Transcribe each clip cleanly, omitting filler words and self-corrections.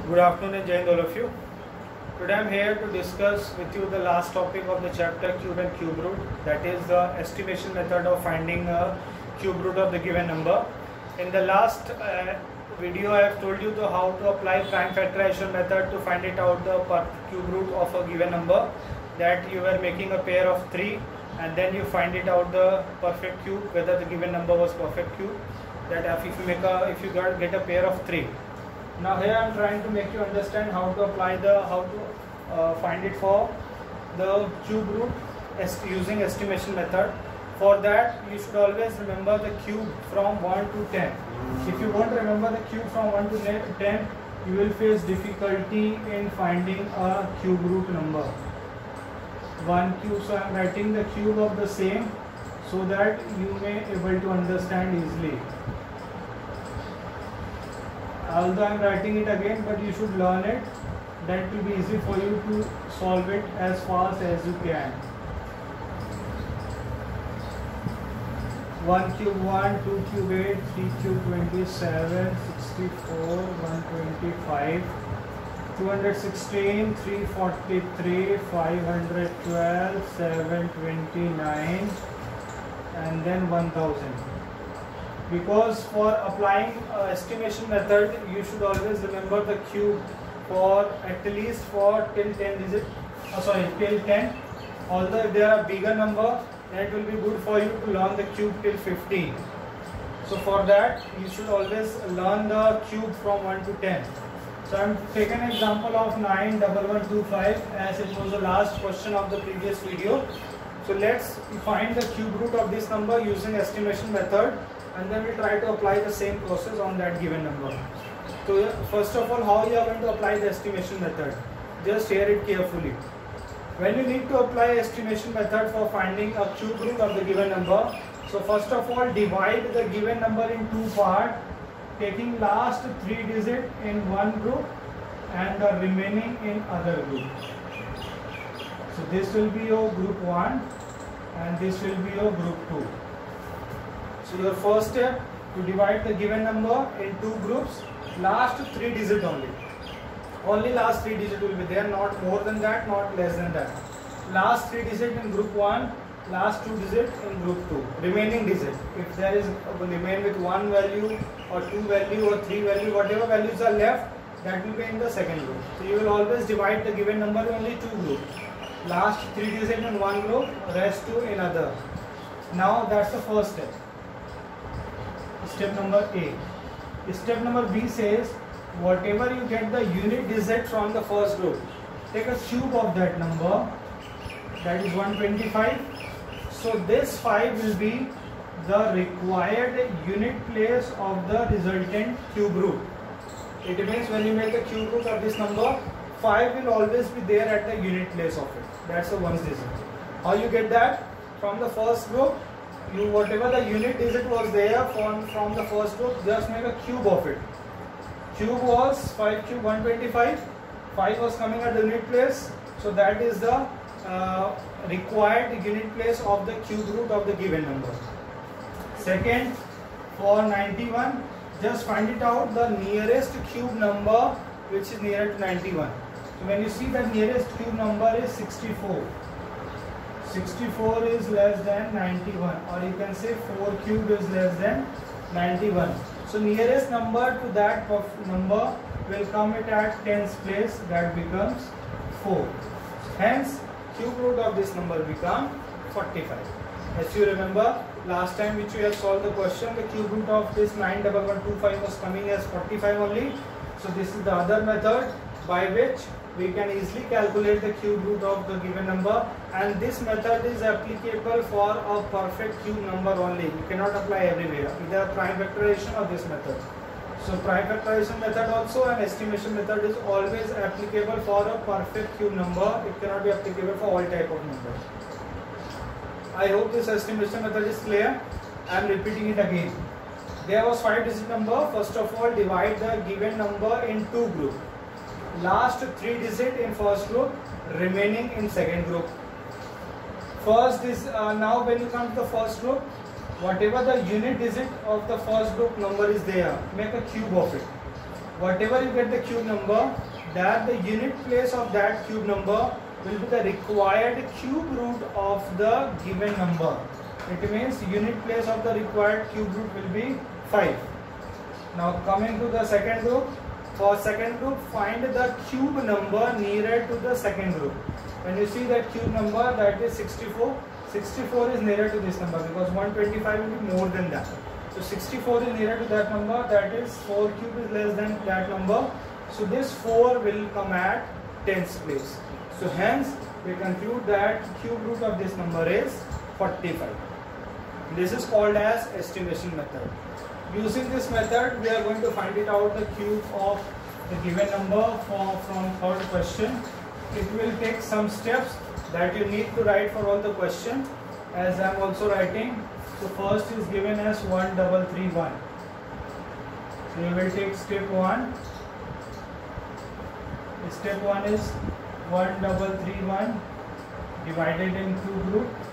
Good afternoon and Jai Hind all of you. Today I am here to discuss with you the last topic of the chapter cube and cube root, that is the estimation method of finding a cube root of the given number. In the last video I have told you how to apply prime factorization method to find it out the cube root of a given number, that you were making a pair of 3 and then you find it out the perfect cube, whether the given number was perfect cube, that if you get a pair of 3. Now here I am trying to make you understand how to find it for the cube root using estimation method. For that you should always remember the cube from 1 to 10. If you won't remember the cube from 1 to 10, you will face difficulty in finding a cube root number. 1 cube, so I am writing the cube of the same so that you may able to understand easily. Although I am writing it again, but you should learn it. That will be easy for you to solve it as fast as you can. 1 cube 1, 2 cube 8, 3 cube 27, 64, 125, 216, 343, 512, 729 and then 1000. Because for applying estimation method you should always remember the cube for at least for till 10. Although if there are bigger number, then it will be good for you to learn the cube till 15. So for that you should always learn the cube from 1 to 10. So I am taking an example of 91125 as it was the last question of the previous video. So let's find the cube root of this number using estimation method, and then we try to apply the same process on that given number. So first of all, how you are going to apply the estimation method? Just hear it carefully. When you need to apply estimation method for finding a cube root of the given number, so first of all divide the given number in two parts, taking last 3 digits in one group and the remaining in other group. So this will be your group 1 and this will be your group 2. So your first step, to divide the given number in two groups, last 3 digits only. Only last 3 digits will be there, not more than that, not less than that. Last 3 digits in group 1, last 2 digits in group 2. Remaining digit, if there is remain with 1 value or 2 value or 3 value, whatever values are left, that will be in the second group. So you will always divide the given number in only 2 groups. Last 3 digits in one group, rest 2 in other. Now that's the first step. Step number A. Step number B says, whatever you get the unit digit from the first group, take a cube of that number, that is 125. So this 5 will be the required unit place of the resultant cube root. It means when you make the cube root of this number, 5 will always be there at the unit place of it. That's the ones digit. How you get that? From the first group, whatever the unit digit was there from the first group, just make a cube of it. Cube was 5 cube 125. 5 was coming at the unit place. So that is the required unit place of the cube root of the given number. Second, for 91, just find it out the nearest cube number which is nearer to 91. So when you see the nearest cube number is 64. 64 is less than 91, or you can say 4 cube is less than 91. So nearest number to that number will come at tens place, that becomes 4. Hence cube root of this number become 45. As you remember, last time which we have solved the question, the cube root of this 91125 was coming as 45 only. So this is the other method by which we can easily calculate the cube root of the given number, and this method is applicable for a perfect cube number only. You cannot apply everywhere, either prime factorization or this method. So prime factorization method also and estimation method is always applicable for a perfect cube number. It cannot be applicable for all type of numbers. I hope this estimation method is clear. I am repeating it again. There was 5 digit number. First of all, divide the given number in two groups. Last 3 digits in first group, remaining in second group. First is now when you come to the first group, whatever the unit digit of the first group number is there, make a cube of it. whatever you get the cube number, that the unit place of that cube number will be the required cube root of the given number. It means unit place of the required cube root will be 5. Now coming to the second group. For second group, find the cube number nearer to the second group. When you see that cube number, that is 64. 64 is nearer to this number because 125 will be more than that. So 64 is nearer to that number, that is 4 cube is less than that number. So this 4 will come at tens place. So hence we conclude that cube root of this number is 45. This is called as estimation method. Using this method, we are going to find it out the cube of the given number from third question. It will take some steps that you need to write for all the question, as I am also writing. So first is given as 1331. So you will take step 1. Step 1 is 1331 divided in two groups.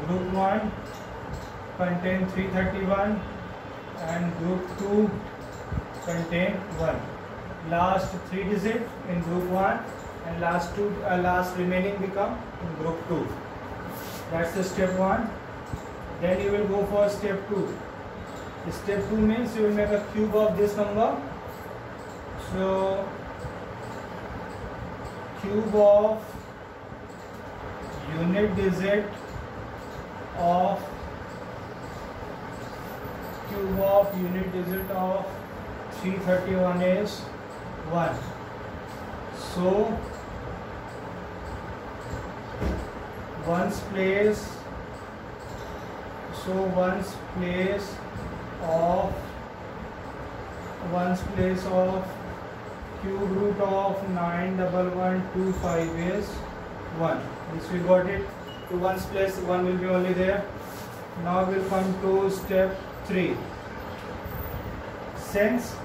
Group 1 contain 331 and group 2 contain 1. Last 3 digit in group 1 and last remaining become in group 2. That's the step 1. Then you will go for step 2. Step 2 means you will make a cube of this number. So cube of unit digit of 331 is 1. So ones place of cube root of 91125 is 1. This we got it. To ones place 1 will be only there. Now we'll come to step 3. Since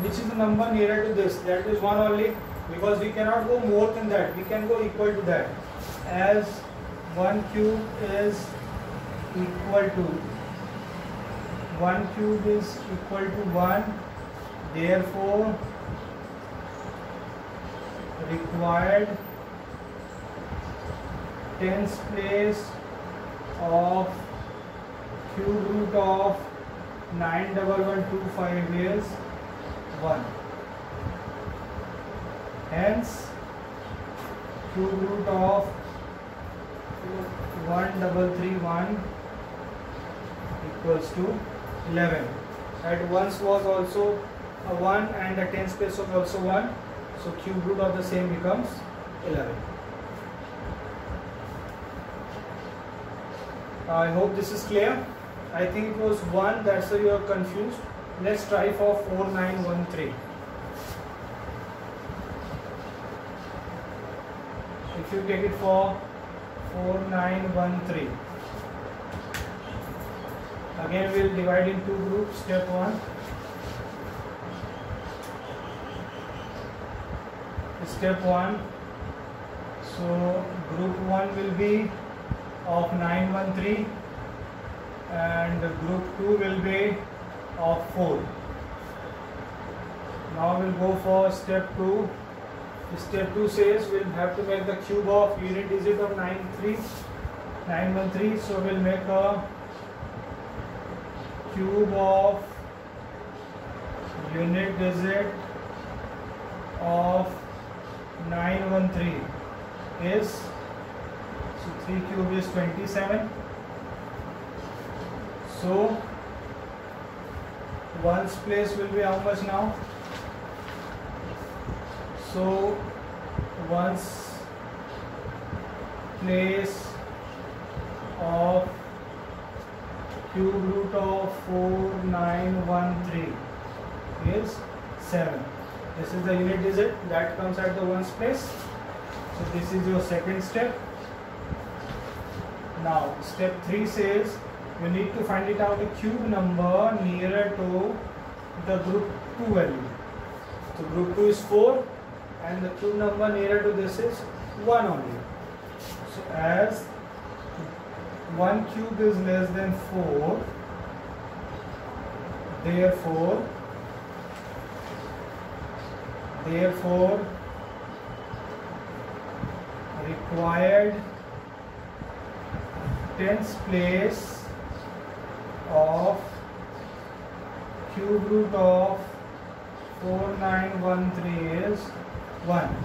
which is the number nearer to this, that is 1 only, because we cannot go more than that, we can go equal to that, as 1 cube is equal to 1, therefore required tens place of cube root of 91125 is 1. Hence cube root of 1331 equals to 11. At once was also a 1 and the tens place was also 1. So cube root of the same becomes 11. I hope this is clear. I think it was 1, that's why you are confused. Let's try for 4913. If you take it for 4913, again we will divide in two groups. Step 1. Step 1. So group 1 will be of 913 and group 2 will be of 4. Now we'll go for step 2. Step 2 says we'll have to make the cube of unit digit of 913. So we'll make a cube of unit digit of 913 is, so 3 cube is 27. So ones place will be how much now? So ones place of cube root of 4913 is 7. This is the unit digit that comes at the ones place. So this is your second step. Now step 3 says you need to find it out the cube number nearer to the group 2 value. So group 2 is 4 and the cube number nearer to this is 1 only. So as 1 cube is less than 4, Therefore, required tens place of cube root of 4913 is 1.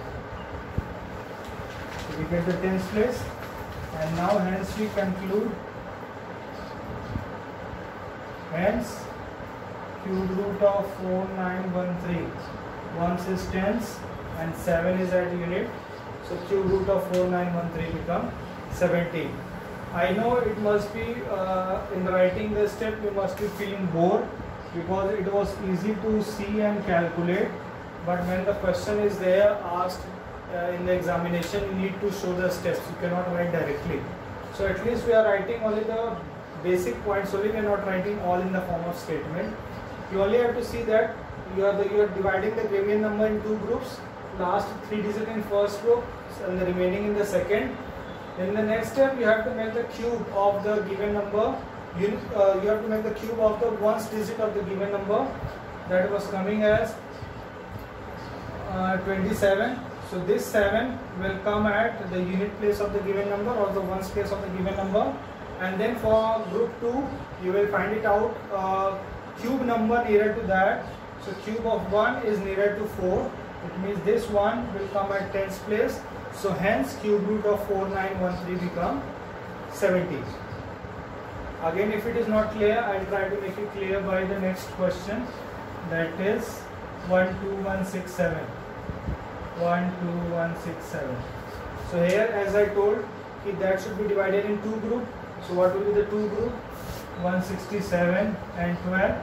So we get the tens place, and now hence we conclude, hence cube root of 4913, once is tens and 7 is at unit, so cube root of 4913 become 17. I know it must be in writing this step you must be feeling bored, because it was easy to see and calculate, but when the question is there asked in the examination, you need to show the steps, you cannot write directly. So at least we are writing only the basic points only, we are not writing all in the form of statement. You only have to see that you are dividing the given number in two groups, last 3 digits in first group and the remaining in the second. In the next step you have to make the cube of the given number. You have to make the cube of the ones digit of the given number, that was coming as 27. So this 7 will come at the unit place of the given number or the ones place of the given number, and then for group 2 you will find it out cube number nearer to that. So cube of 1 is nearer to 4, it means this one will come at tens place, so hence cube root of 4913 become 17. Again, if it is not clear, I will try to make it clear by the next question, that is 12167. 12167. So here, as I told, that should be divided in two groups. So what will be the two groups? 167 and 12.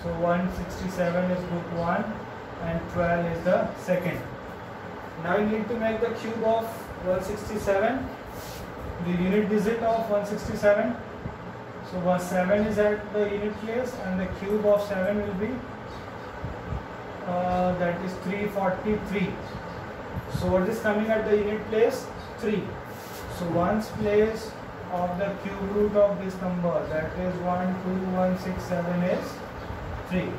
So 167 is group 1 and 12 is the second. Now you need to make the cube of 167, the unit digit of 167. So 7 is at the unit place and the cube of 7 will be that is 343. So what is coming at the unit place? 3. So ones place of the cube root of this number, that is 12167 is 3.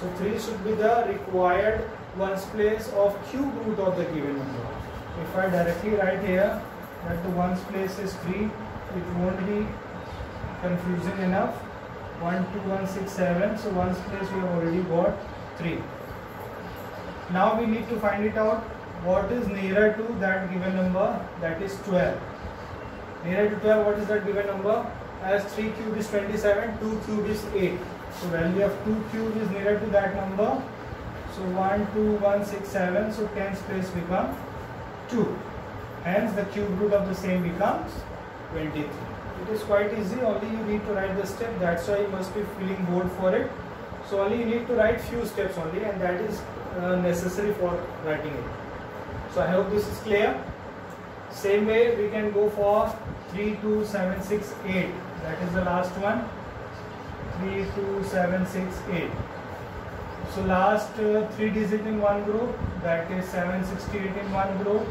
So 3 should be the required ones place of cube root of the given number. If I directly write here that the ones place is 3, it won't be confusing enough. 12167, so ones place we have already got 3. Now we need to find it out what is nearer to that given number, that is 12. Nearer to 12, what is that given number? As 3 cube is 27, 2 cube is 8. So value of 2 cube is nearer to that number. So 12167, so tens place become 2. Hence the cube root of the same becomes 23. It is quite easy, only you need to write the step, that's why you must be feeling bored for it. So only you need to write few steps only, and that is necessary for writing it. So I hope this is clear. Same way we can go for 32768, that is the last one. 32768. So last 3 digit in one group, that is 768 in one group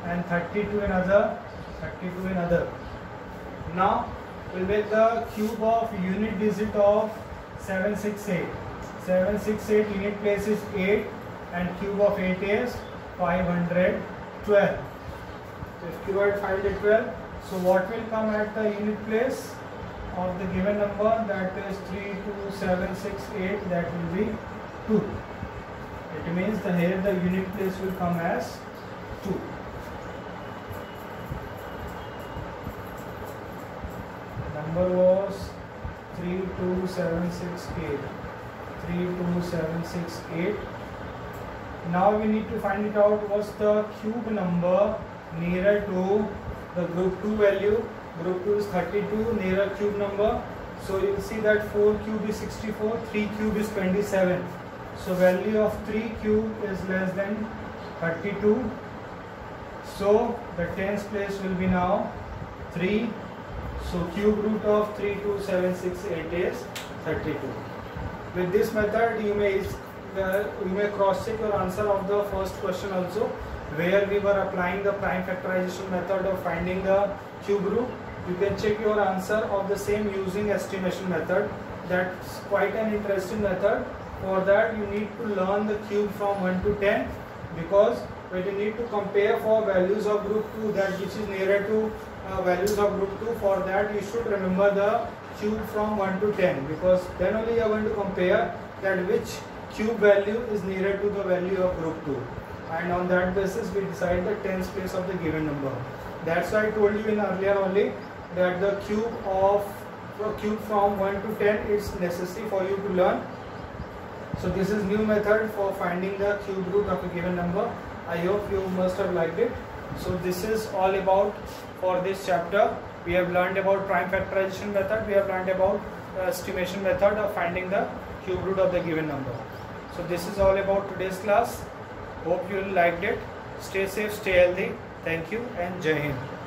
and 32 in other. 32 in other. Now we'll make the cube of unit digit of 768. 768 unit place is 8 and cube of 8 is 512. So if cube at 512, so what will come at the unit place of the given number, that is 32768, that will be 2. It means here the unit place will come as 2. Number was 32768. 32768. Now we need to find it out what's the cube number nearer to the group 2 value. Group 2 is 32, nearer cube number. So you will see that 4 cube is 64, 3 cube is 27. So value of 3 cube is less than 32. So the tens place will be now 3. So cube root of 32768 is 32. With this method you may cross check your answer of the first question also, where we were applying the prime factorization method of finding the cube root. You can check your answer of the same using estimation method. That's quite an interesting method. For that you need to learn the cube from 1 to 10, because when you need to compare for values of group 2, that which is nearer to values of group 2, for that you should remember the cube from 1 to 10, because then only you are going to compare that which cube value is nearer to the value of group 2, and on that basis we decide the tens place of the given number. That's why I told you in earlier only that the cube from 1 to 10 is necessary for you to learn. So this is new method for finding the cube root of a given number. I hope you must have liked it. So this is all about for this chapter. We have learned about prime factorization method. We have learned about estimation method of finding the cube root of the given number. So this is all about today's class. Hope you liked it. Stay safe, stay healthy. Thank you and Jai Hind.